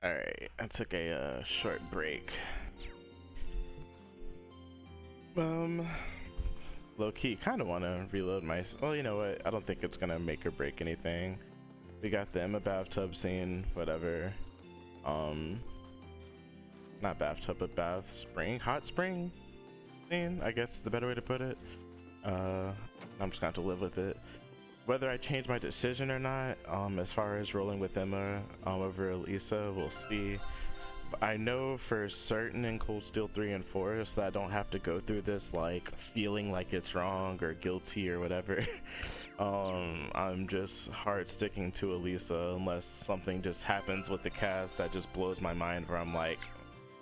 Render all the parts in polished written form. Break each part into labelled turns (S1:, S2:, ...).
S1: Alright, I took a short break. Low key, kind of want to reload my. Well, you know what? I don't think it's gonna make or break anything. We got the Emma bathtub scene, whatever. Not bathtub, but bath spring, hot spring scene. I guess is the better way to put it. I'm just gonna have to live with it. Whether I change my decision or not, as far as rolling with Emma over Elisa, we'll see. But I know for certain in Cold Steel 3 and 4, so that I don't have to go through this like feeling like it's wrong or guilty or whatever. I'm just hard sticking to Elisa unless something just happens with the cast that just blows my mind where I'm like,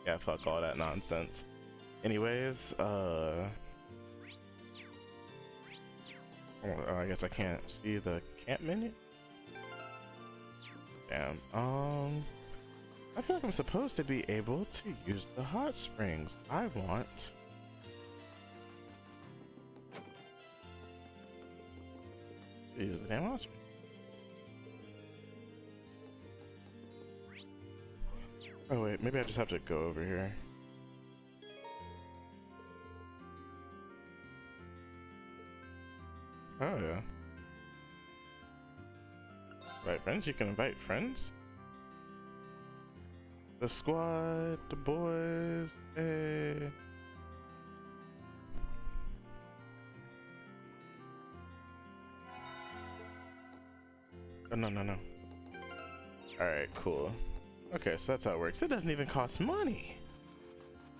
S1: yeah, fuck all that nonsense. Anyways, I guess I can't see the camp menu. Damn. I feel like I'm supposed to be able to use the hot springs. I want to use the damn hot springs. Oh wait, maybe I just have to go over here. Oh yeah. Right, friends, you can invite friends. The squad, the boys, hey. Oh, no. Alright, cool. Okay, so that's how it works. It doesn't even cost money.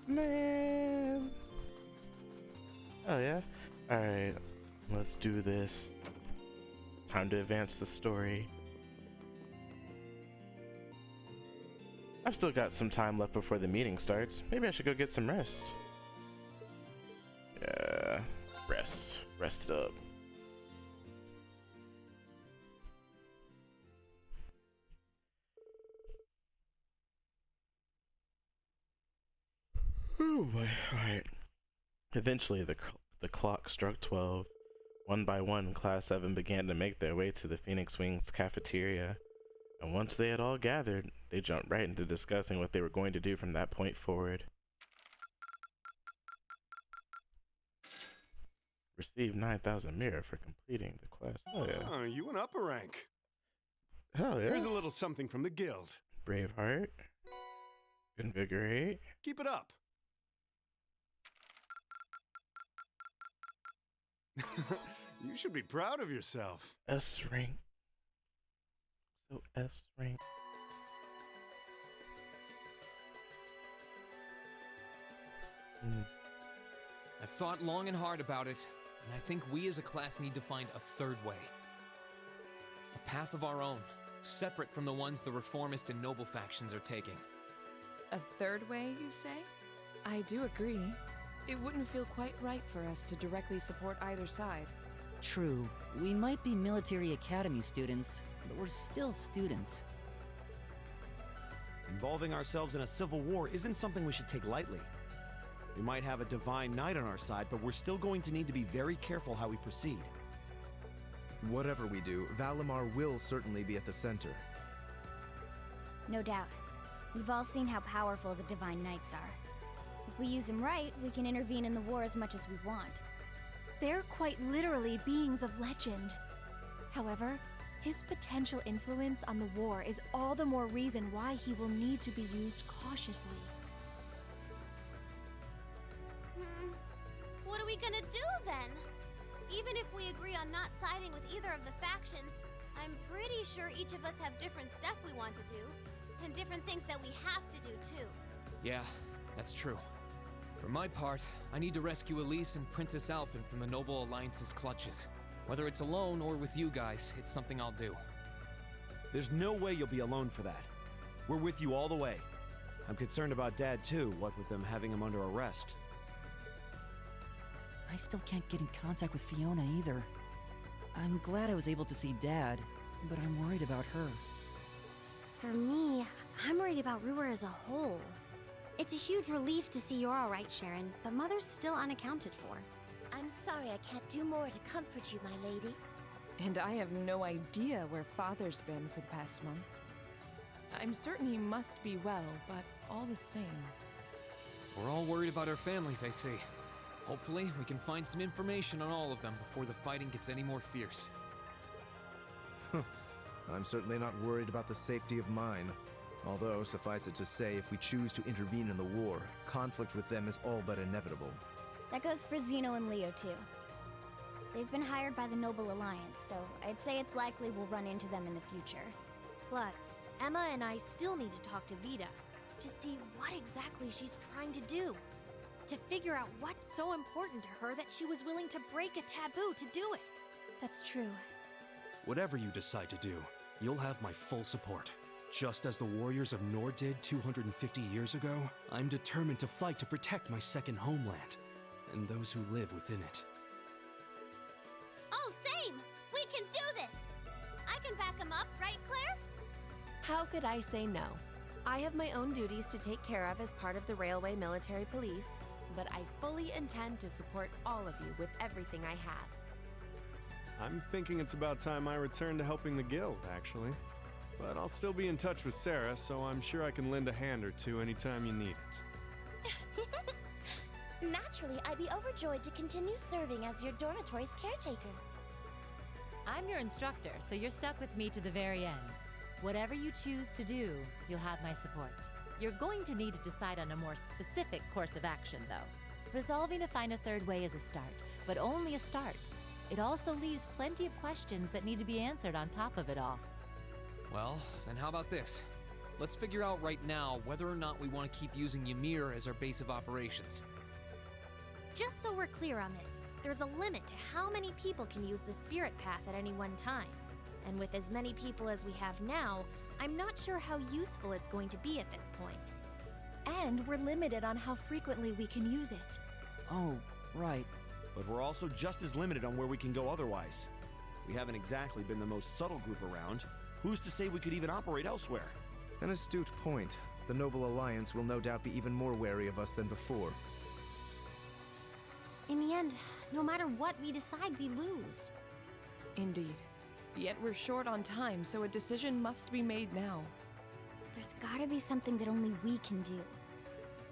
S1: Man. Oh yeah? Alright, let's do this. Time to advance the story. I've still got some time left before the meeting starts. Maybe I should go get some rest. Yeah, rest it up. Oh boy, alright. Eventually the clock struck 12. One by one, Class 7 began to make their way to the Phoenix Wings cafeteria. And once they had all gathered, they jumped right into discussing what they were going to do from that point forward. Received 9,000 mirror for completing the quest. Oh yeah.
S2: Oh, you an upper rank.
S1: Hell yeah.
S2: Here's a little something from the guild.
S1: Braveheart. Invigorate.
S2: Keep it up. You should be proud of yourself.
S1: S rank. So S rank.
S3: I've thought long and hard about it, and I think we as a class need to find a third way. A path of our own, separate from the ones the reformist and noble factions are taking.
S4: A third way, you say? I do agree. It wouldn't feel quite right for us to directly support either side.
S5: True. We might be military academy students, but we're still students.
S6: Involving ourselves in a civil war isn't something we should take lightly. We might have a divine knight on our side, but we're still going to need to be very careful how we proceed.
S7: Whatever we do, Valimar will certainly be at the center.
S8: No doubt. We've all seen how powerful the Divine Knights are. If we use them right, we can intervene in the war as much as we want.
S9: They're quite literally beings of legend. However, his potential influence on the war is all the more reason why he will need to be used cautiously.
S10: What are we gonna do then? Even if we agree on not siding with either of the factions, I'm pretty sure each of us have different stuff we want to do, and different things that we have to do too.
S3: Yeah, that's true. For my part, I need to rescue Elise and Princess Alphen from the Noble Alliance's clutches. Whether it's alone or with you guys, it's something I'll do.
S6: There's no way you'll be alone for that. We're with you all the way. I'm concerned about Dad too, what with them having him under arrest.
S5: I still can't get in contact with Fiona either. I'm glad I was able to see Dad, but I'm worried about her.
S10: For me, I'm worried about Ruhr as a whole. It's a huge relief to see you're alright, Sharon, but Mother's still unaccounted for.
S11: I'm sorry I can't do more to comfort you, my lady.
S4: And I have no idea where Father's been for the past month. I'm certain he must be well, but all the same.
S3: We're all worried about our families, I see. Hopefully, we can find some information on all of them before the fighting gets any more fierce.
S7: I'm certainly not worried about the safety of mine. Although, suffice it to say, if we choose to intervene in the war, conflict with them is all but inevitable.
S8: That goes for Zeno and Leo, too. They've been hired by the Noble Alliance, so I'd say it's likely we'll run into them in the future.
S11: Plus, Emma and I still need to talk to Vita to see what exactly she's trying to do. To figure out what's so important to her that she was willing to break a taboo to do it.
S9: That's true.
S6: Whatever you decide to do, you'll have my full support. Just as the warriors of Nord did 250 years ago, I'm determined to fight to protect my second homeland, and those who live within it.
S10: Oh, same! We can do this! I can back him up, right, Claire?
S12: How could I say no? I have my own duties to take care of as part of the Railway Military Police, but I fully intend to support all of you with everything I have.
S2: I'm thinking it's about time I return to helping the guild, actually. But I'll still be in touch with Sarah, so I'm sure I can lend a hand or two anytime you need it.
S11: Naturally, I'd be overjoyed to continue serving as your dormitory's caretaker.
S13: I'm your instructor, so you're stuck with me to the very end. Whatever you choose to do, you'll have my support. You're going to need to decide on a more specific course of action, though. Resolving to find a third way is a start, but only a start. It also leaves plenty of questions that need to be answered on top of it all.
S3: Well, then how about this? Let's figure out right now whether or not we want to keep using Ymir as our base of operations.
S10: Just so we're clear on this, there's a limit to how many people can use the Spirit Path at any one time. And with as many people as we have now, I'm not sure how useful it's going to be at this point.
S9: And we're limited on how frequently we can use it.
S5: Oh, right.
S6: But we're also just as limited on where we can go otherwise. We haven't exactly been the most subtle group around. Who's to say we could even operate elsewhere?
S7: An astute point. The Noble Alliance will no doubt be even more wary of us than before.
S10: In the end, no matter what we decide, we lose.
S4: Indeed. Yet we're short on time, so a decision must be made now.
S8: There's gotta be something that only we can do.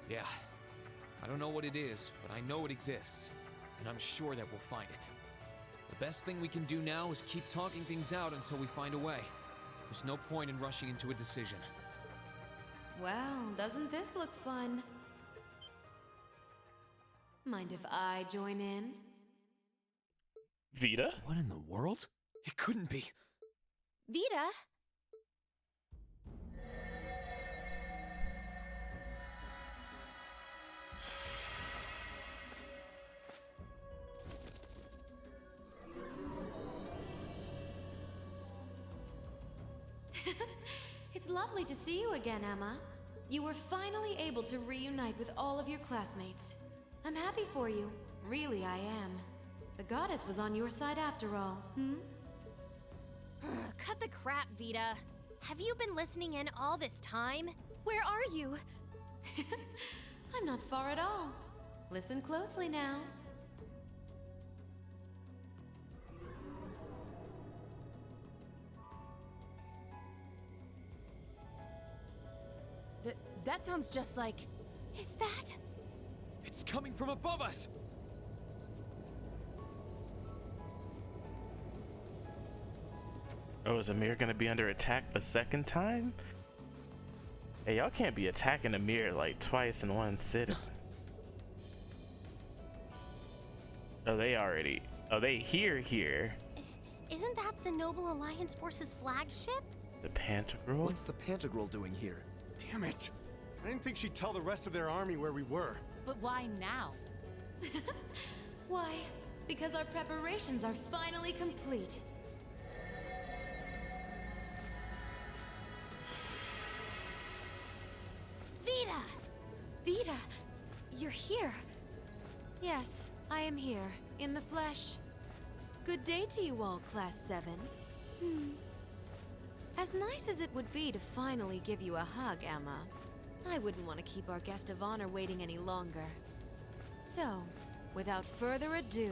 S3: Yeah. I don't know what it is, but I know it exists. And I'm sure that we'll find it. The best thing we can do now is keep talking things out until we find a way. There's no point in rushing into a decision.
S14: Well, doesn't this look fun? Mind if I join in?
S1: Vita?
S6: What in the world?
S3: It couldn't be.
S10: Vita?
S14: It's lovely to see you again, Emma. You were finally able to reunite with all of your classmates. I'm happy for you. Really, I am. The goddess was on your side after all,
S10: Cut the crap, Vita. Have you been listening in all this time?
S14: Where are you? I'm not far at all. Listen closely now.
S12: That sounds just like...
S10: Is that?
S3: It's coming from above us!
S1: Oh, is Ymir gonna be under attack a second time? Hey, y'all can't be attacking Ymir like twice in one sitting. Oh, they here.
S10: Isn't that the Noble Alliance Force's flagship?
S1: The Pantagruel?
S7: What's the Pantagruel doing here?
S2: Damn it! I didn't think she'd tell the rest of their army where we were.
S13: But why now?
S14: Why? Because our preparations are finally complete.
S10: Vita!
S14: Vita! You're here! Yes, I am here, in the flesh. Good day to you all, Class 7. As nice as it would be to finally give you a hug, Emma, I wouldn't want to keep our guest of honor waiting any longer. So, without further ado...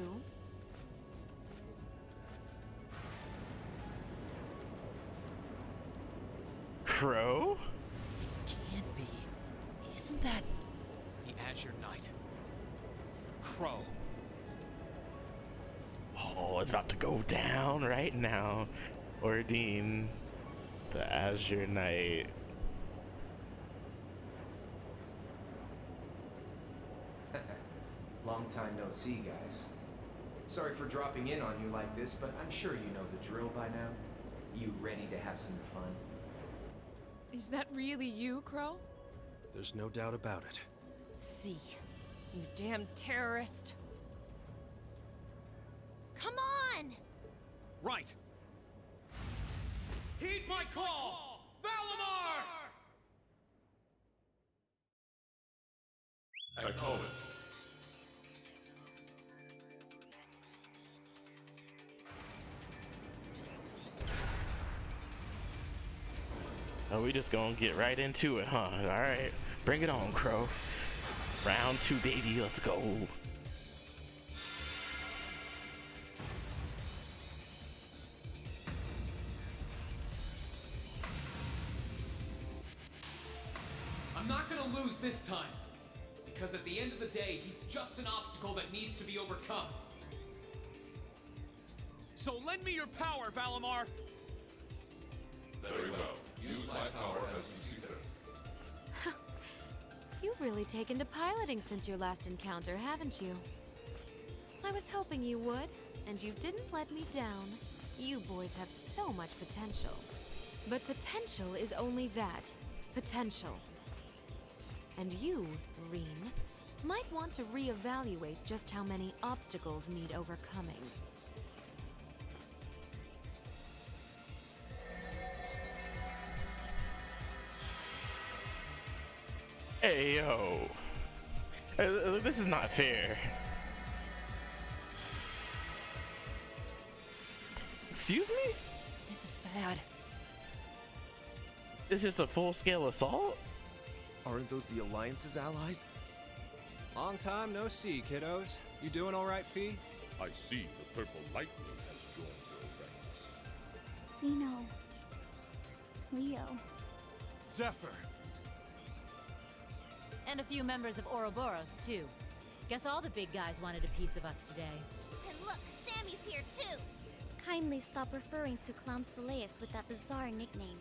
S1: Crow?
S5: Can't be. Isn't that...
S3: The Azure Knight. Crow.
S1: Oh, it's about to go down right now. Ordine, the Azure Knight.
S7: Long time no see, guys. Sorry for dropping in on you like this, but I'm sure you know the drill by now. You ready to have some fun?
S4: Is that really you, Crow?
S6: There's no doubt about it.
S12: See, you damn terrorist.
S11: Come on!
S3: Right! Heed my call! Valimar!
S15: Acknowledged.
S1: Oh, we just gonna get right into it, huh? Alright, bring it on, Crow. Round 2, baby, let's go.
S3: I'm not gonna lose this time. Because at the end of the day, he's just an obstacle that needs to be overcome. So lend me your power, Valimar!
S15: Very well. Use my power as you see fit.
S14: You've really taken to piloting since your last encounter, haven't you? I was hoping you would, and you didn't let me down. You boys have so much potential. But potential is only that. Potential. And you, Rean, might want to reevaluate just how many obstacles need overcoming.
S1: Hey, yo. This is not fair. Excuse me?
S5: This is bad.
S1: This is a full-scale assault?
S7: Aren't those the Alliance's allies?
S16: Long time no see, kiddos. You doing all right, Fee?
S15: I see the purple lightning has joined your ranks.
S8: Xeno. Leo.
S2: Zephyr.
S13: And a few members of Ouroboros, too. Guess all the big guys wanted a piece of us today.
S11: And look, Sammy's here too.
S8: Kindly stop referring to Clown Soleus with that bizarre nickname.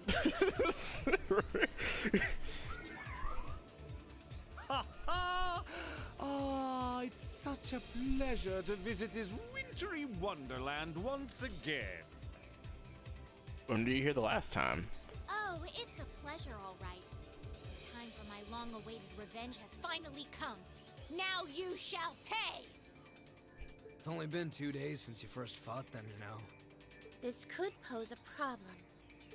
S17: Ah, it's such a pleasure to visit this wintry wonderland once again.
S1: When did you hear the last time?
S11: Oh, it's a pleasure, all right. The time for my long-awaited revenge has finally come. Now you shall pay!
S6: It's only been 2 days since you first fought them, you know.
S18: This could pose a problem.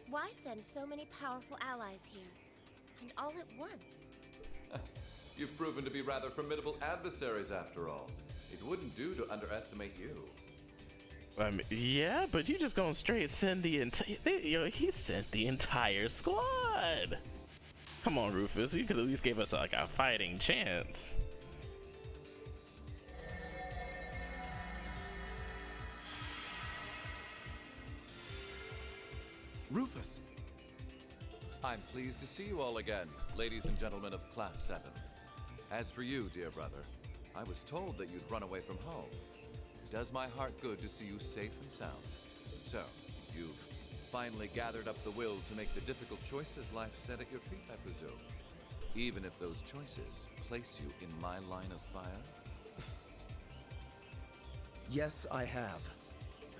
S18: Why send so many powerful allies here? And all at once?
S19: You've proven to be rather formidable adversaries after all. It wouldn't do to underestimate you.
S1: Yeah, but you just gonna straight send the entire... He sent the entire squad! Come on, Rufus, you could at least give us like a fighting chance.
S6: Rufus!
S19: I'm pleased to see you all again, ladies and gentlemen of Class 7. As for you, dear brother, I was told that you'd run away from home. It does my heart good to see you safe and sound. So, you've finally gathered up the will to make the difficult choices life set at your feet, I presume. Even if those choices place you in my line of fire?
S7: Yes, I have.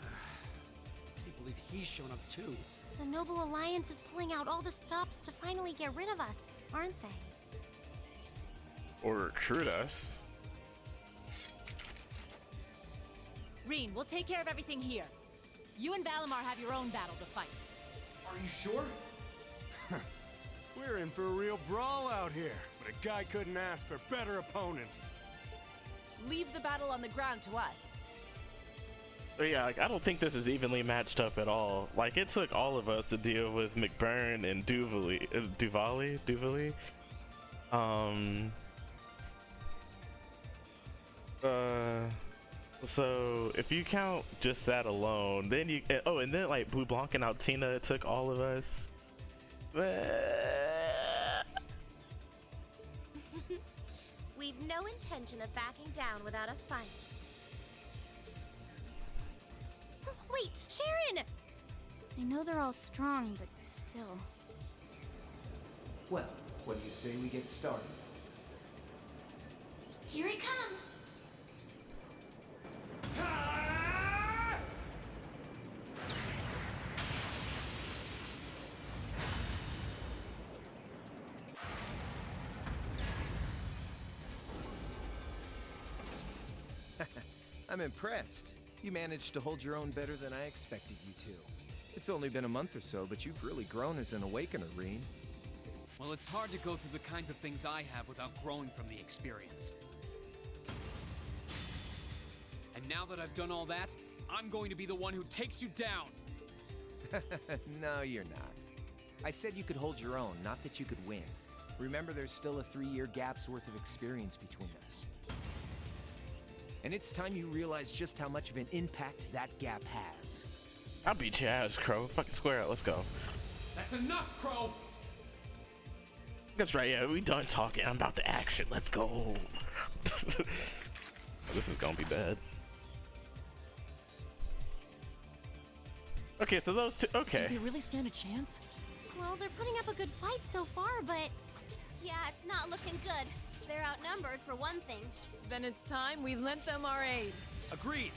S16: I can't believe he's shown up too.
S18: The Noble Alliance is pulling out all the stops to finally get rid of us, aren't they?
S1: Or recruit us.
S13: Rean, we'll take care of everything here. You and Valimar have your own battle to fight.
S6: Are you sure?
S2: We're in for a real brawl out here, but a guy couldn't ask for better opponents.
S12: Leave the battle on the ground to us.
S1: But yeah, like, I don't think this is evenly matched up at all. Like, it took all of us to deal with McBurn and Duvali. So if you count just that alone, then you and then like Blue Blanc and Altina, it took all of us.
S18: We've no intention of backing down without a fight.
S8: Wait, Sharon! I know they're all strong, but still.
S20: Well, what do you say we get started?
S14: Here he comes!
S7: I'm impressed. You managed to hold your own better than I expected you to. It's only been a month or so, but you've really grown as an Awakener, Rean.
S3: Well, it's hard to go through the kinds of things I have without growing from the experience. And now that I've done all that, I'm going to be the one who takes you down.
S7: No, you're not. I said you could hold your own, not that you could win. Remember, there's still a 3-year gap's worth of experience between us. And it's time you realize just how much of an impact that gap has.
S1: I'll beat your ass, Crow. Fucking square it. Let's go.
S3: That's enough, Crow!
S1: That's right. Yeah, we done talking. I'm about the action. Let's go. This is gonna be bad. Okay, so those two. Okay.
S5: Do they really stand a chance?
S8: Well, they're putting up a good fight so far, but...
S11: Yeah, it's not looking good. They're outnumbered for one thing.
S4: Then it's time we lent them our aid.
S2: Agreed.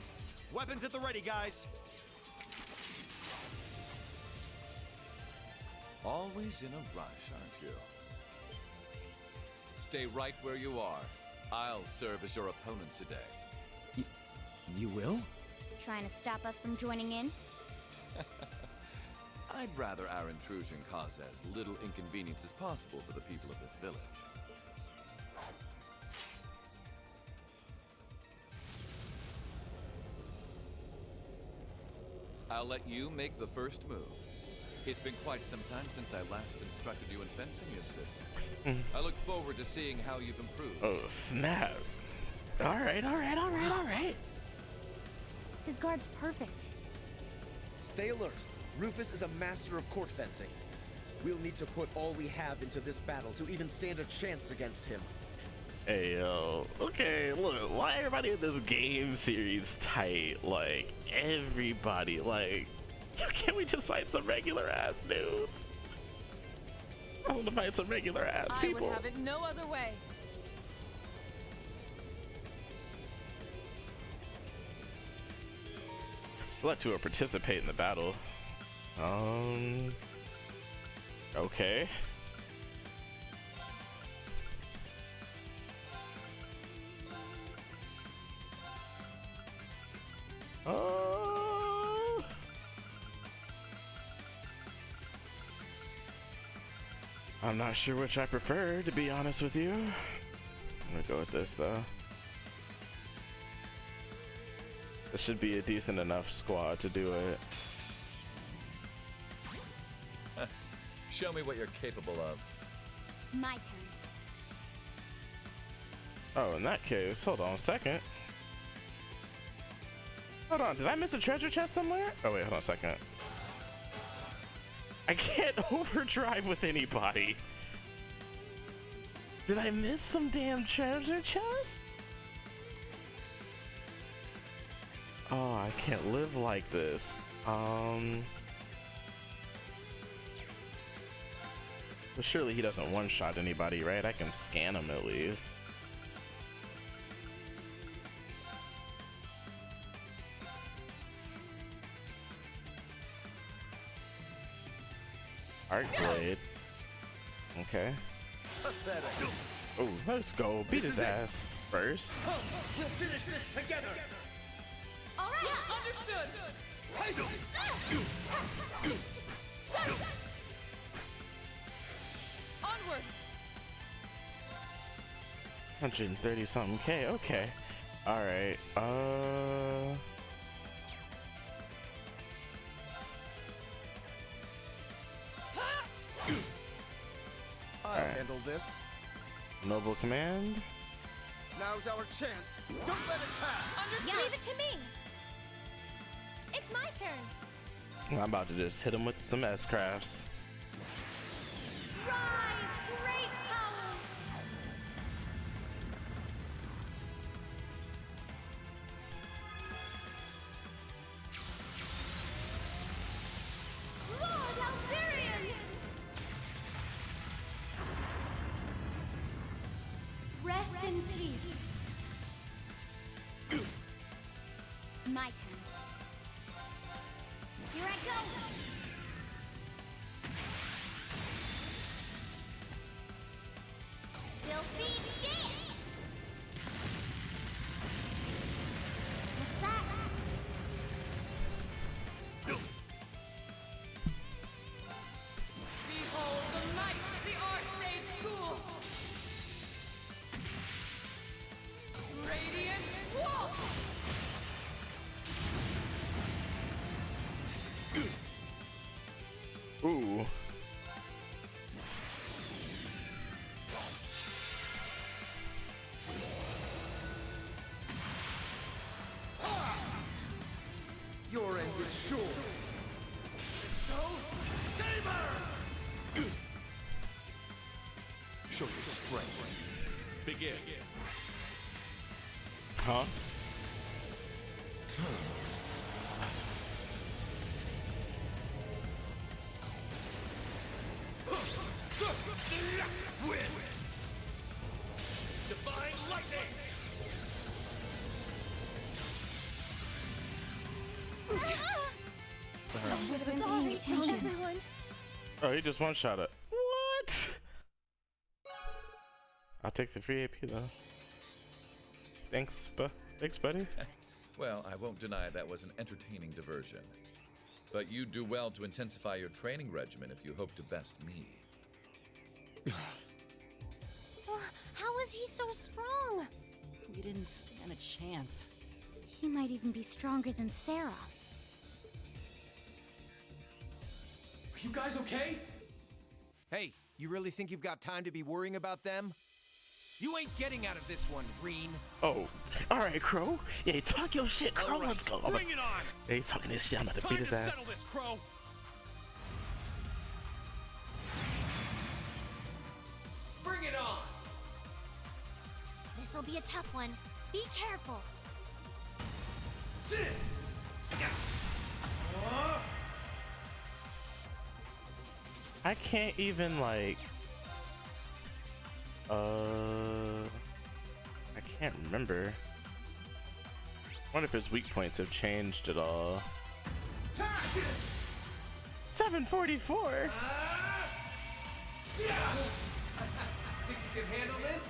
S2: Weapons at the ready, guys.
S19: Always in a rush, aren't you? Stay right where you are. I'll serve as your opponent today.
S7: You will?
S8: Trying to stop us from joining in?
S19: I'd rather our intrusion cause as little inconvenience as possible for the people of this village. I'll let you make the first move. It's been quite some time since I last instructed you in fencing, Eustace. I look forward to seeing how you've improved.
S1: Oh, snap. Alright.
S8: His guard's perfect.
S7: Stay alert. Rufus is a master of court fencing. We'll need to put all we have into this battle to even stand a chance against him.
S1: Hey, yo. Okay, look. Why everybody in this game series tight? Like, everybody, like... Can't we just fight some regular ass dudes? I want to fight some regular ass people.
S4: I would have it no other way.
S1: Select who will participate in the battle. Okay. I'm not sure which I prefer, to be honest with you. I'm gonna go with this, though. This should be a decent enough squad to do it.
S19: Show me what you're capable of.
S8: My turn.
S1: Oh, in that case, hold on a second. Hold on, did I miss a treasure chest somewhere? Oh wait, hold on a second. I can't overdrive with anybody. Did I miss some damn treasure chest? Oh, I can't live like this. But surely he doesn't one-shot anybody, right? I can scan him at least. Arc Blade. Okay. Oh, let's go. Beat his ass first.
S21: We'll finish this together.
S4: All right, understood. Onward.
S1: 130 something K. Okay. All right.
S7: I'll handle this.
S1: Noble command.
S7: Now's our chance. Don't let it pass.
S8: Understood.
S18: Leave it to me. It's my turn.
S1: I'm about to just hit him with some S-crafts.
S11: Rise, great towers! Lord Alvirian! Rest in peace.
S8: My turn. Here I go! Filthy dance! What's that?
S11: Behold the might of the Arcade School! Radiant Waltz!
S1: Ooh.
S21: Your end is sure. Saber! Show your strength.
S17: Begin.
S1: Huh?
S21: Win! Divine lightning!
S8: Everyone.
S1: Oh, he just one-shot it. What? I'll take the free AP though. Thanks, buddy.
S19: Well, I won't deny that was an entertaining diversion. But you do well to intensify your training regimen if you hope to best me.
S8: How is he so strong?
S5: We didn't stand a chance.
S8: He might even be stronger than Sarah.
S7: Are you guys okay? Hey, you really think you've got time to be worrying about them? You ain't getting out of this one, Reen.
S1: Oh, all right, Crow. Yeah, talk your shit, Crow.
S7: All right,
S1: Let's go.
S7: bring it on.
S1: Yeah, he's talking this shit. I'm about to
S7: Time
S1: beat his
S7: to
S1: ass.
S7: settle this, Crow. Bring it on.
S8: This'll be a tough one. Be careful.
S1: I can't even like. I can't remember. I wonder if his weak points have changed at all. 744.
S7: Think you can handle this?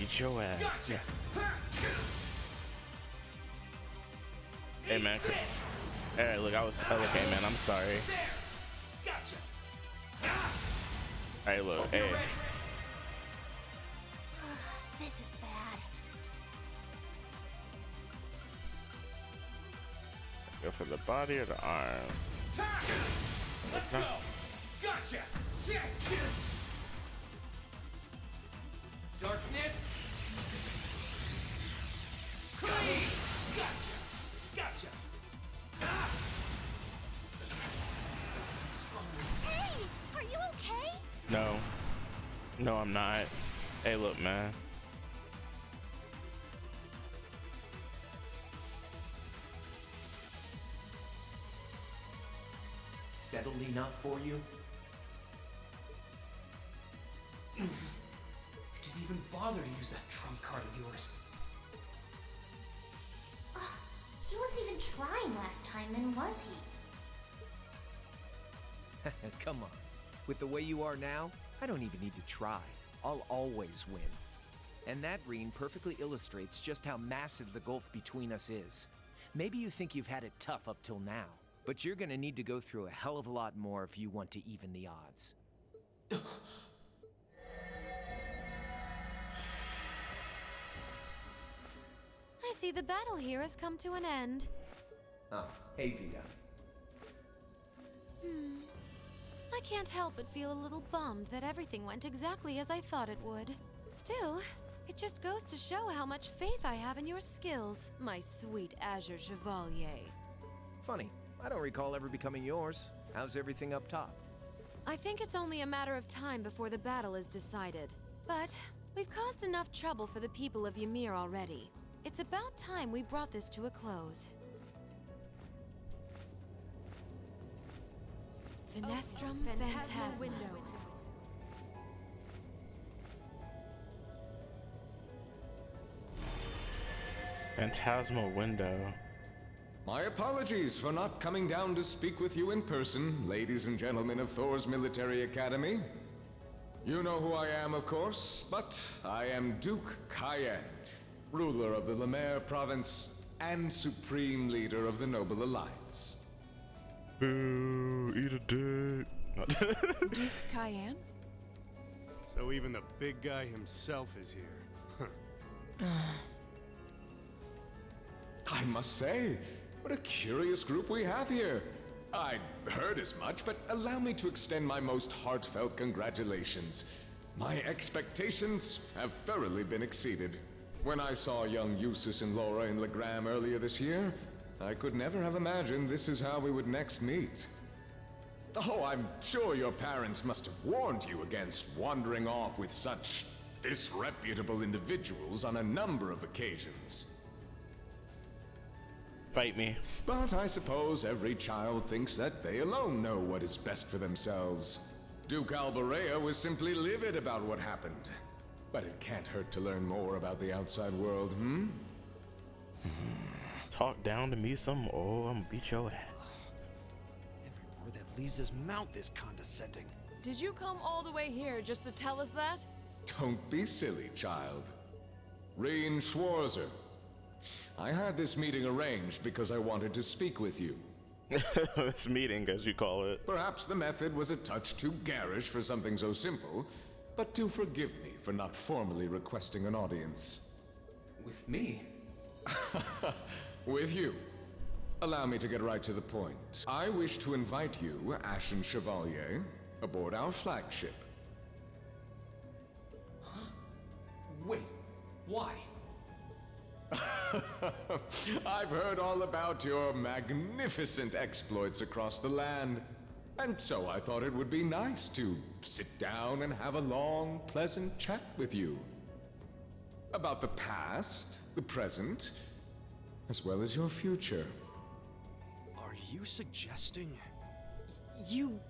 S1: Eat your ass.
S7: Gotcha.
S1: Hey man. Hey, look, okay, man. I'm sorry.
S7: Gotcha.
S1: Hey, look, hey.
S8: This is bad.
S1: Go for the body or the arm.
S7: Let's go. Gotcha. Darkness. Clean. Gotcha. Gotcha.
S8: Hey, are you okay?
S1: No. No, I'm not. Hey, look, man.
S20: Settled enough for you?
S9: You didn't even bother to use that trump card of yours.
S8: He wasn't even trying last time, then was he?
S7: Come on. With the way you are now, I don't even need to try. I'll always win. And that, Reen, perfectly illustrates just how massive the gulf between us is. Maybe you think you've had it tough up till now, but you're gonna need to go through a hell of a lot more if you want to even the odds.
S14: I see the battle here has come to an end.
S20: Oh, hey Vita.
S14: I can't help but feel a little bummed that everything went exactly as I thought it would. Still, It just goes to show how much faith I have in your skills, my sweet Azure Chevalier.
S7: Funny, I don't recall ever becoming yours. How's everything up top?
S14: I think it's only a matter of time before the battle is decided. But we've caused enough trouble for the people of Ymir already. It's about time we brought this to a close. Finestrum Phantasma.
S12: Window.
S1: Phantasmal window.
S10: My apologies for not coming down to speak with you in person, ladies and gentlemen of Thor's Military Academy. You know who I am, of course, but I am Duke Cayenne, ruler of the Lemaire province and supreme leader of the Noble Alliance.
S1: Boo, eat a dick.
S4: Duke Cayenne?
S2: So even the big guy himself is here.
S10: I must say, what a curious group we have here. I'd heard as much, but allow me to extend my most heartfelt congratulations. My expectations have thoroughly been exceeded. When I saw young Eustace and Laura in Legram earlier this year, I could never have imagined this is how we would next meet. Oh, I'm sure your parents must have warned you against wandering off with such disreputable individuals on a number of occasions.
S1: Fight me.
S10: But I suppose every child thinks that they alone know what is best for themselves. Duke Albarea was simply livid about what happened. But it can't hurt to learn more about the outside world, hmm?
S1: Talk down to me some, oh, I'm gonna beat your ass.
S17: Every word that leaves his mouth is condescending.
S4: Did you come all the way here just to tell us that?
S10: Don't be silly, child. Reen Schwarzer. I had this meeting arranged because I wanted to speak with you.
S1: This meeting, as you call it.
S10: Perhaps the method was a touch too garish for something so simple, but do forgive me for not formally requesting an audience.
S9: With me?
S10: With you. Allow me to get right to the point. I wish to invite you, Ashen Chevalier, aboard our flagship.
S9: Huh? Wait, why?
S10: I've heard all about your magnificent exploits across the land, and so I thought it would be nice to sit down and have a long, pleasant chat with you. About the past, the present, as well as your future.
S6: Are you suggesting...
S5: You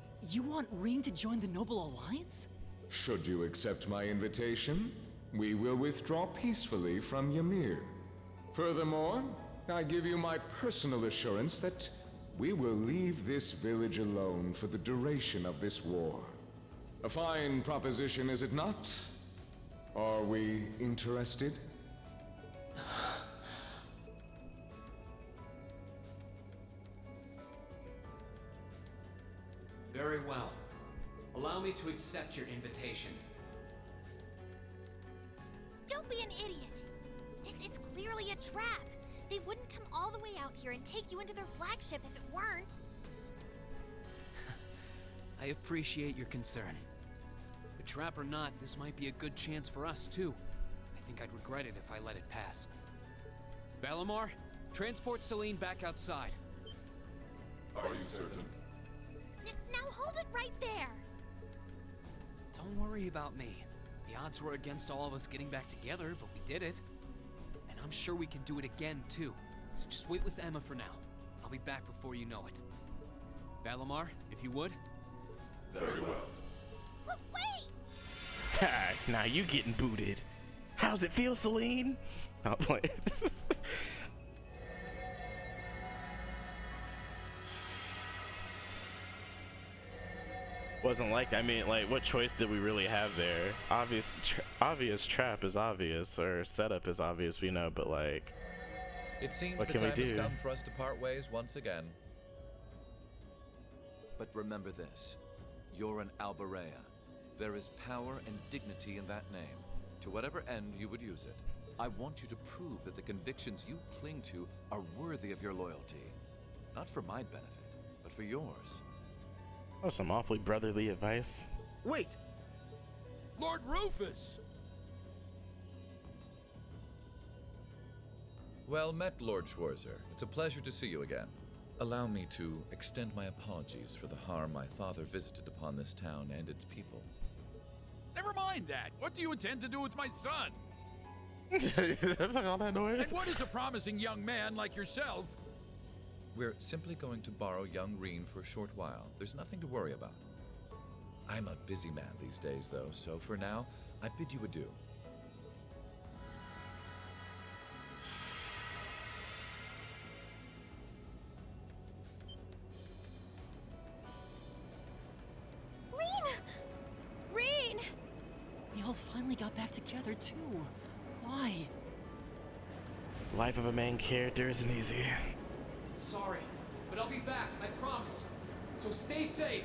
S5: want Reen to join the Noble Alliance?
S10: Should you accept my invitation, we will withdraw peacefully from Ymir. Furthermore, I give you my personal assurance that we will leave this village alone for the duration of this war. A fine proposition, is it not? Are we interested?
S9: Very well. Allow me to accept your invitation.
S11: Don't be an idiot. This is clearly a trap. They wouldn't come all the way out here and take you into their flagship if it weren't.
S3: I appreciate your concern. But trap or not, this might be a good chance for us, too. I think I'd regret it if I let it pass. Valimar, transport Celine back outside.
S15: Are you certain?
S11: Now hold it right there.
S3: Don't worry about me. The odds were against all of us getting back together, but we did it. And I'm sure we can do it again, too. So just wait with Emma for now. I'll be back before you know it. Valimar, if you would.
S15: Very well.
S11: Wait!
S1: Ha, now you getting booted. How's it feel, Celine? I'll play it. Wasn't like, I mean, like, what choice did we really have there? Obvious trap is obvious, or setup is obvious, we know, but like,
S19: It seems
S1: what
S19: the
S1: can we
S19: time has
S1: do?
S19: come for us to part ways once again. But remember this. You're an Albarea. There is power and dignity in that name. To whatever end you would use it, I want you to prove that the convictions you cling to are worthy of your loyalty. Not for my benefit, but for yours.
S1: Oh, some awfully brotherly advice.
S17: Wait!
S9: Lord Rufus!
S19: Well met, Lord Schwarzer. It's a pleasure to see you again. Allow me to extend my apologies for the harm my father visited upon this town and its people.
S16: Never mind that. What do you intend to do with my son?
S1: All that noise.
S16: And what is a promising young man like yourself?
S19: We're simply going to borrow young Reen for a short while. There's nothing to worry about. I'm a busy man these days, though, so for now, I bid you adieu.
S11: Reen!
S5: They all finally got back together, too. Why?
S1: Life of a main character isn't easy.
S3: Sorry, but I'll be back, I promise. So stay safe.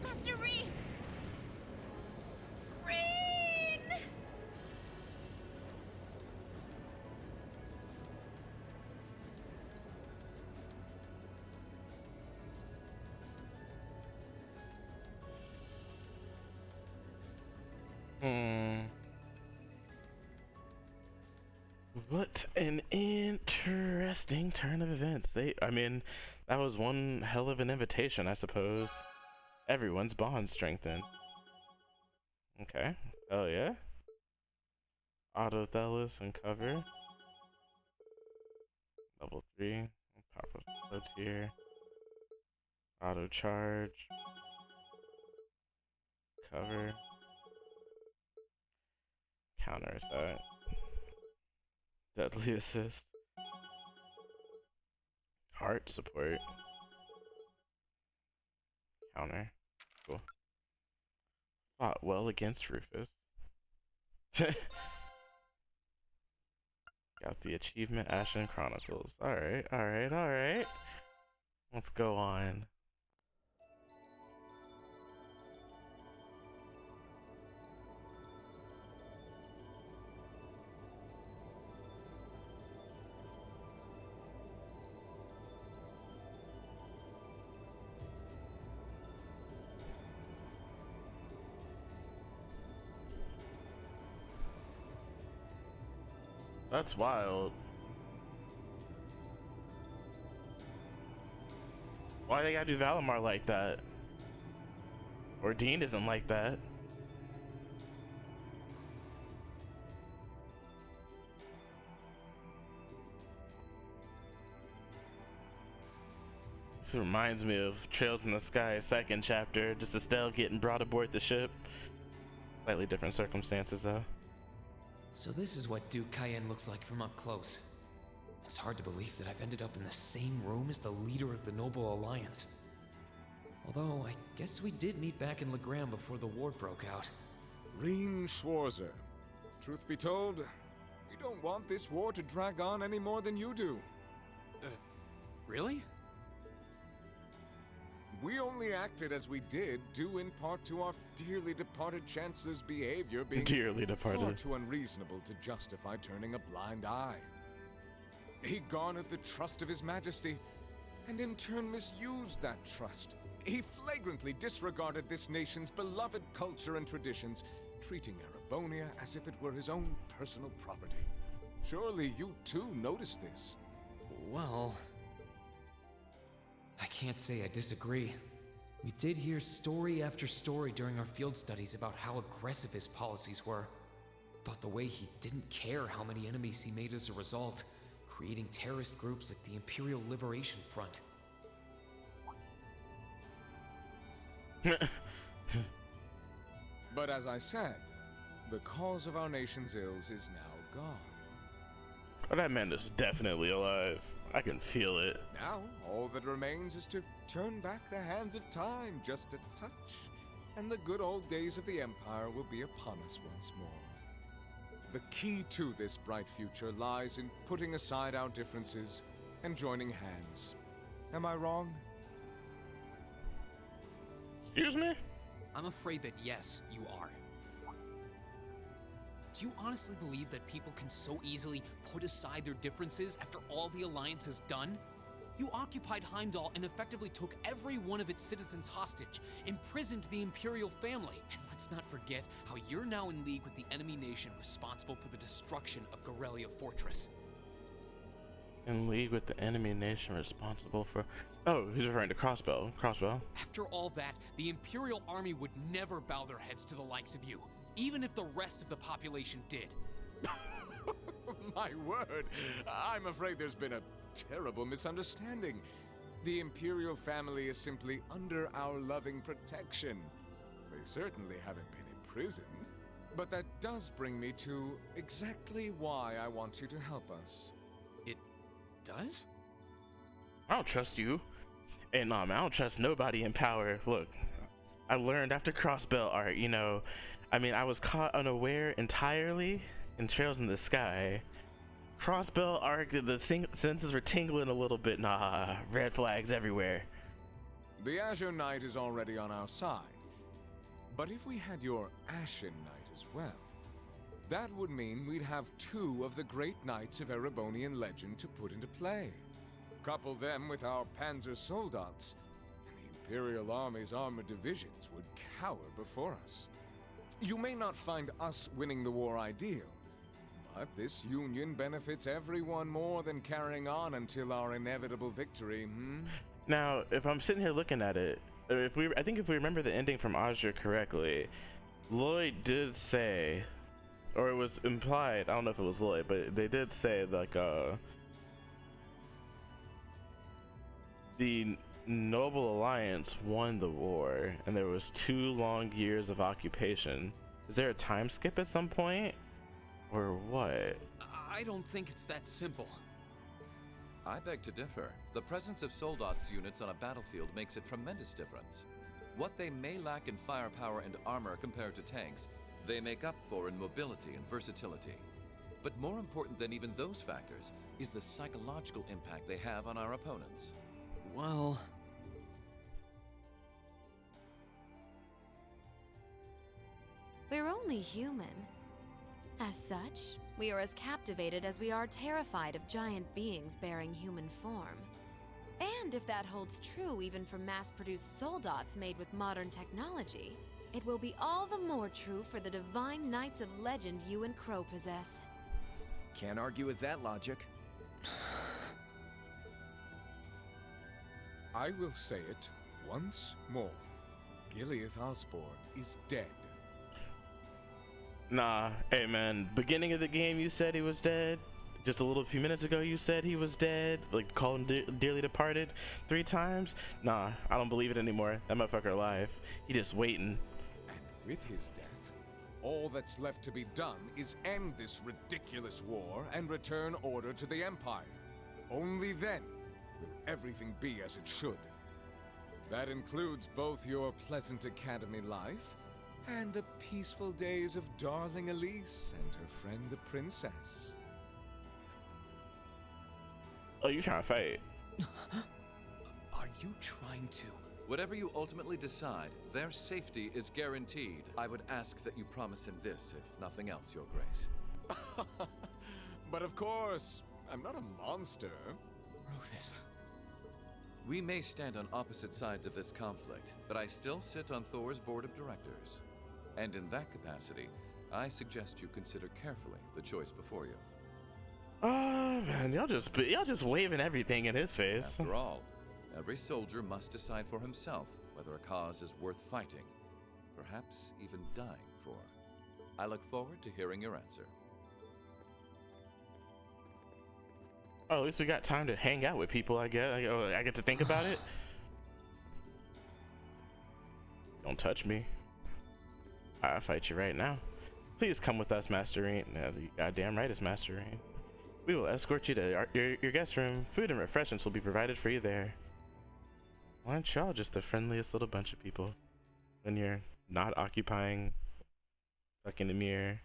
S11: Master Reen! Reen!
S1: What an interesting turn of events. I mean, that was one hell of an invitation, I suppose. Everyone's bond strengthened. Okay. Oh yeah. Auto Thelos and cover. Level 3. Powerful slow tier. Auto charge. Cover. Counter attack. Deadly assist. Heart support. Counter. Cool. Fought well against Rufus. Got the achievement Ashen Chronicles. Alright, alright, alright. Let's go on. That's wild. Why they gotta do Valimar like that? Or Dean isn't like that. This reminds me of Trails in the Sky, second chapter. Just Estelle getting brought aboard the ship. Slightly different circumstances though.
S3: So this is what Duke Cayenne looks like from up close. It's hard to believe that I've ended up in the same room as the leader of the Noble Alliance. Although, I guess we did meet back in Legram before the war broke out.
S10: Reen Schwarzer. Truth be told, we don't want this war to drag on any more than you do.
S3: Really?
S10: We only acted as we did due in part to our dearly departed Chancellor's behavior being
S1: Dearly departed.
S10: far too unreasonable to justify turning a blind eye. He garnered the trust of His Majesty, and in turn misused that trust. He flagrantly disregarded this nation's beloved culture and traditions, treating Erebonia as if it were his own personal property. Surely you too noticed this.
S3: Well, I can't say I disagree. We did hear story after story during our field studies about how aggressive his policies were. About the way he didn't care how many enemies he made as a result, creating terrorist groups like the Imperial Liberation Front.
S10: But as I said, the cause of our nation's ills is now gone.
S1: Oh, that man is definitely alive. I can feel it.
S10: Now, all that remains is to turn back the hands of time just a touch, and the good old days of the Empire will be upon us once more. The key to this bright future lies in putting aside our differences and joining hands. Am I wrong?
S1: Excuse me?
S3: I'm afraid that yes, you are. Do you honestly believe that people can so easily put aside their differences after all the Alliance has done? You occupied Heimdall and effectively took every one of its citizens hostage, imprisoned the Imperial family, and let's not forget how you're now in league with the enemy nation responsible for the destruction of Gorelia Fortress.
S1: In league with the enemy nation responsible for... Oh, he's referring to Crossbow. Crossbow.
S3: After all that, the Imperial army would never bow their heads to the likes of you, even if the rest of the population did.
S10: My word, I'm afraid there's been a terrible misunderstanding. The Imperial family is simply under our loving protection. They certainly haven't been imprisoned. But that does bring me to exactly why I want you to help us.
S3: It does?
S1: I don't trust you. And man, I don't trust nobody in power. Look, I learned after Crossbell art, you know, I mean, I was caught unaware entirely in Trails in the Sky. Crossbell arc, the senses were tingling a little bit. Nah, red flags everywhere.
S10: The Azure Knight is already on our side. But if we had your Ashen Knight as well, that would mean we'd have two of the great knights of Erebonian legend to put into play. Couple them with our Panzer Soldats, and the Imperial Army's armored divisions would cower before us. You may not find us winning the war ideal, but this union benefits everyone more than carrying on until our inevitable victory,
S1: Now, if I'm sitting here looking at it, I think if we remember the ending from Azure correctly, Lloyd did say, or it was implied, I don't know if it was Lloyd, but they did say like the Noble Alliance won the war and there was 2 long years of occupation. Is there a time skip at some point? Or what?
S3: I don't think it's that simple.
S19: I beg to differ. The presence of Soldats units on a battlefield makes a tremendous difference. What they may lack in firepower and armor compared to tanks, they make up for in mobility and versatility. But more important than even those factors is the psychological impact they have on our opponents.
S3: Well...
S14: We're only human. As such, we are as captivated as we are terrified of giant beings bearing human form. And if that holds true even for mass-produced Soldats made with modern technology, it will be all the more true for the divine knights of legend you and Crow possess.
S7: Can't argue with that logic.
S10: I will say it once more. Gileath Osborne is dead.
S1: Nah, hey man, beginning of the game you said he was dead. Just a few minutes ago you said he was dead. Like, call him dearly departed 3 times. Nah, I don't believe it anymore. That motherfucker alive. He just waiting.
S10: And with his death, all that's left to be done is end this ridiculous war and return order to the Empire. Only then will everything be as it should. That includes both your pleasant academy life and the peaceful days of darling Elise and her friend the princess.
S1: Oh, you trying to fight?
S3: Are you trying to?
S19: Whatever you ultimately decide, their safety is guaranteed. I would ask that you promise him this, if nothing else, Your Grace.
S10: But of course, I'm not a monster.
S3: Rufus.
S19: We may stand on opposite sides of this conflict, but I still sit on Thor's board of directors. And in that capacity, I suggest you consider carefully the choice before you.
S1: Oh man, y'all just waving everything in his face.
S19: After all, every soldier must decide for himself whether a cause is worth fighting, perhaps even dying for. I look forward to hearing your answer.
S1: Oh, at least we got time to hang out with people, I guess. I get to think about it. Don't touch me. I'll fight you right now. Please come with us, Master Rain. You goddamn right, it's Master Rain. We will escort you to your guest room. Food and refreshments will be provided for you there. Why aren't y'all just the friendliest little bunch of people when you're not occupying fucking Ymir?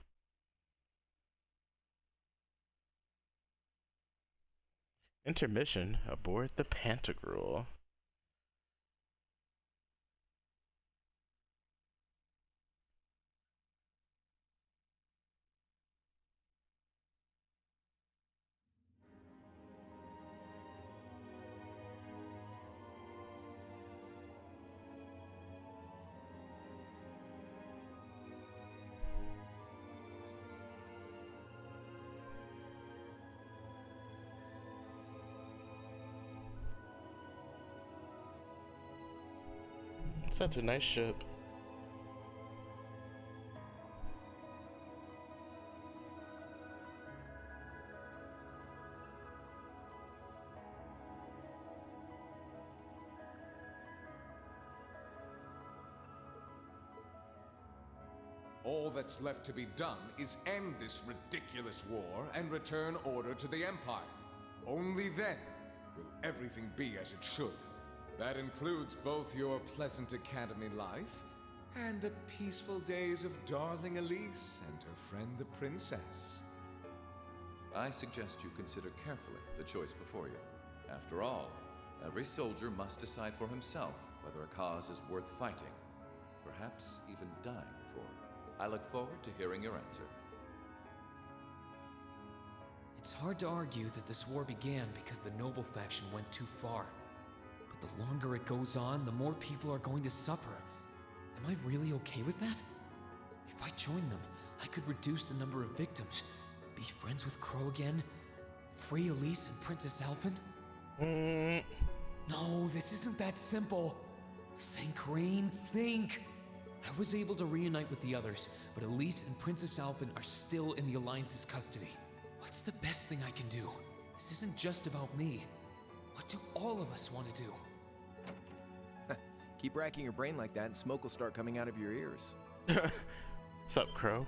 S1: Intermission aboard the Pantagruel. such a nice ship.
S10: All that's left to be done is end this ridiculous war and return order to the Empire. Only then will everything be as it should. That includes both your pleasant academy life and the peaceful days of darling Elise and her friend the princess.
S19: I suggest you consider carefully the choice before you. After all, every soldier must decide for himself whether a cause is worth fighting, perhaps even dying for. I look forward to hearing your answer.
S3: It's hard to argue that this war began because the noble faction went too far. But the longer it goes on, the more people are going to suffer. Am I really okay with that? If I join them, I could reduce the number of victims, be friends with Crow again, free Elise and Princess Alphen. No, this isn't that simple. Think, Rain, think. I was able to reunite with the others, but Elise and Princess Alphen are still in the Alliance's custody. What's the best thing I can do? This isn't just about me. What do all of us want to do?
S7: Keep racking your brain like that and smoke will start coming out of your ears.
S1: What's up, Crow?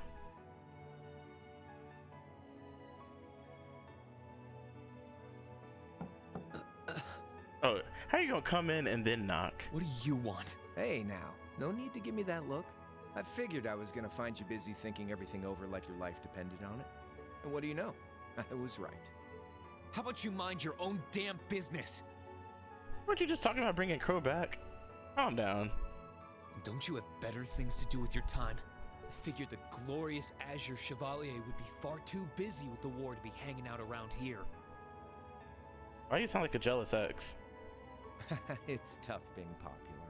S1: Oh, how you gonna come in and then knock?
S3: What do you want?
S7: Hey now, no need to give me that look. I figured I was gonna find you busy thinking everything over like your life depended on it. And what do you know? I was right.
S3: How about you mind your own damn business?
S1: Weren't you just talking about bringing Crow back? Calm down.
S3: And don't you have better things to do with your time? I figured the glorious Azure Chevalier would be far too busy with the war to be hanging out around here.
S1: Why do you sound like a jealous ex?
S7: It's tough being popular.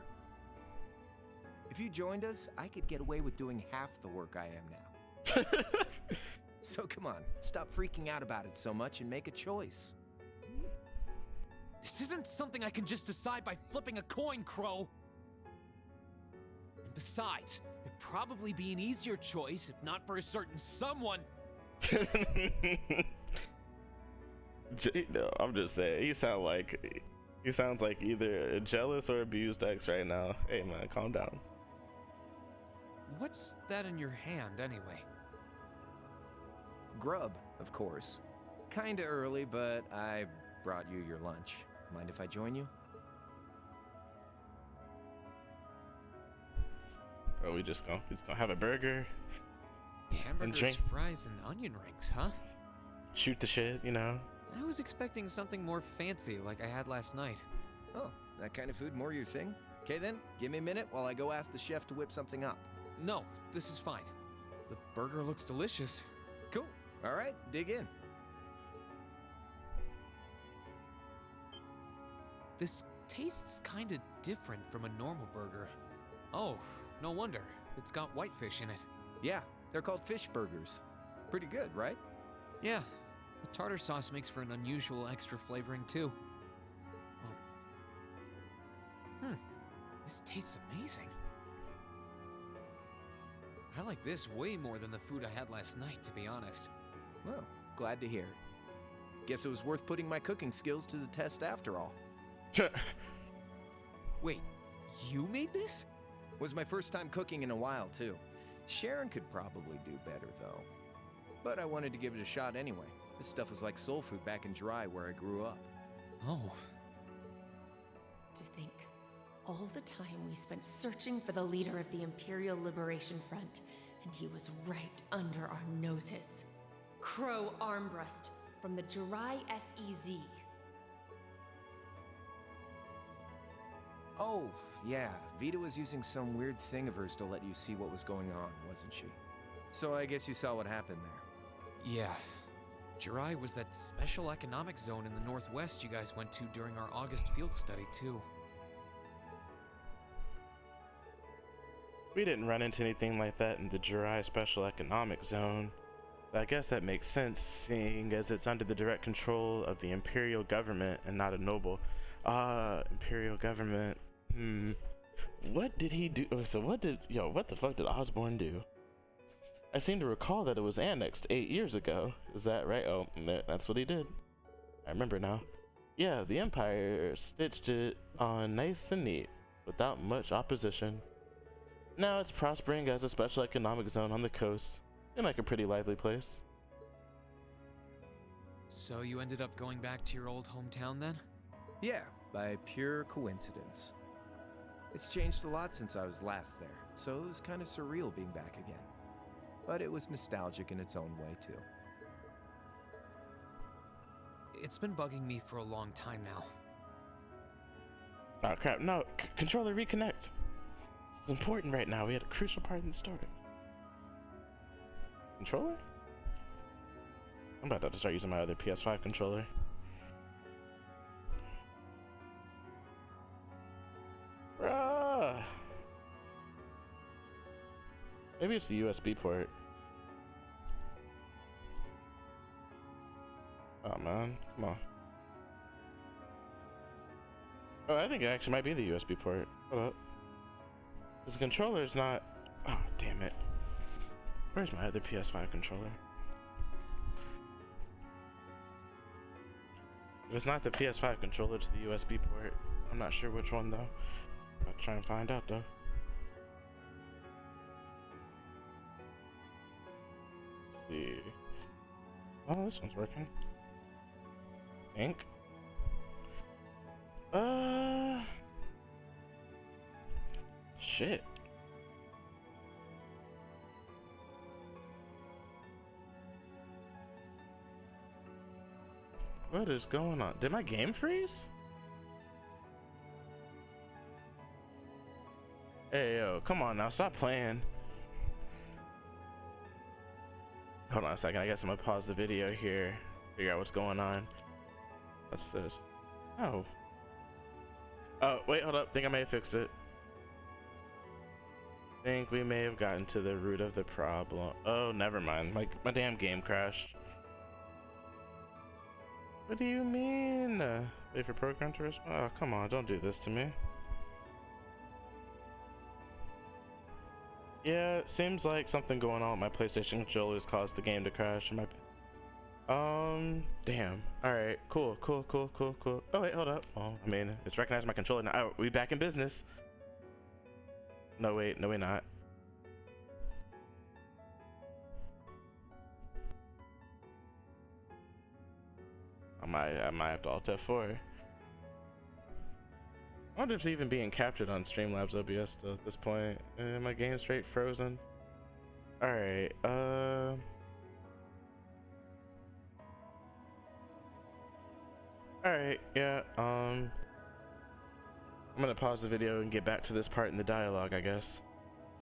S7: If you joined us, I could get away with doing half the work I am now. So come on, stop freaking out about it so much and make a choice.
S3: This isn't something I can just decide by flipping a coin, Crow. And besides, it'd probably be an easier choice if not for a certain someone.
S1: No, I'm just saying, he sounds like either a jealous or abused ex right now. Hey man, calm down.
S3: What's that in your hand, anyway?
S7: Grub, of course. Kinda early, but I brought you your lunch. Mind if I join you?
S1: Oh, we just gonna have a burger.
S3: Hamburgers,
S1: drink.
S3: fries, and onion rings, huh?
S1: Shoot the shit, you know.
S3: I was expecting something more fancy like I had last night.
S7: Oh, that kind of food more your thing? Okay then, give me a minute while I go ask the chef to whip something up.
S3: No, this is fine. The burger looks delicious.
S7: Cool. All right, dig in.
S3: This tastes kinda different from a normal burger. Oh, no wonder. It's got whitefish in it.
S7: Yeah, they're called fish burgers. Pretty good, right?
S3: Yeah, the tartar sauce makes for an unusual extra flavoring too. Oh. This tastes amazing. I like this way more than the food I had last night, to be honest.
S7: Well, glad to hear it. Guess it was worth putting my cooking skills to the test after all.
S3: Wait, you made this?
S7: Was my first time cooking in a while, too. Sharon could probably do better, though. But I wanted to give it a shot anyway. This stuff was like soul food back in Jirai, where I grew up.
S3: Oh.
S12: To think, all the time we spent searching for the leader of the Imperial Liberation Front, and he was right under our noses. Crow Armbrust from the Jirai SEZ.
S7: Oh, yeah. Vita was using some weird thing of hers to let you see what was going on, wasn't she? So I guess you saw what happened there.
S3: Yeah. Jirai was that special economic zone in the northwest you guys went to during our August field study, too.
S1: We didn't run into anything like that in the Jirai Special Economic Zone. I guess that makes sense, seeing as it's under the direct control of the Imperial government and not a noble. Imperial government. what did he do? Okay, so what the fuck did Osborn do? I seem to recall that it was annexed 8 years ago. Is that right? Oh, that's what he did. I remember now. Yeah, the Empire stitched it on nice and neat, without much opposition. Now it's prospering as a special economic zone on the coast. Seemed like a pretty lively place.
S3: So you ended up going back to your old hometown then?
S7: Yeah, by pure coincidence. It's changed a lot since I was last there, so it was kind of surreal being back again. But it was nostalgic in its own way, too.
S3: It's been bugging me for a long time now.
S1: Oh crap, no, controller reconnect. This is important right now, we had a crucial part in the story. Controller? I'm about to start using my other PS5 controller. Bruh! Maybe it's the USB port. Oh man, come on. Oh, I think it actually might be the USB port. Hold up. Because the controller is not... Oh, damn it. Where's my other PS5 controller? If it's not the PS5 controller, it's the USB port. I'm not sure which one though. I'll try and find out though. Let's see. Oh, this one's working. Ink. Shit. What is going on? Did my game freeze? Hey, yo, come on now, stop playing. Hold on a second, I guess I'm gonna pause the video here, figure out what's going on. What's this? Oh. Oh, wait, hold up, think I may have fixed it. Think we may have gotten to the root of the problem. Oh, never mind, my damn game crashed. What do you mean? Wait for program to respond? Oh, come on, don't do this to me. Yeah, it seems like something going on with my PlayStation controllers caused the game to crash. Damn. Alright, cool. Oh, wait, hold up. Oh, I mean, it's recognizing my controller now. Oh, we back in business. No, wait, no, we're not. I might have to Alt F4. I wonder if it's even being captured on Streamlabs OBS still at this point. My game's straight frozen. Alright, Alright, yeah, I'm gonna pause the video and get back to this part in the dialogue, I guess.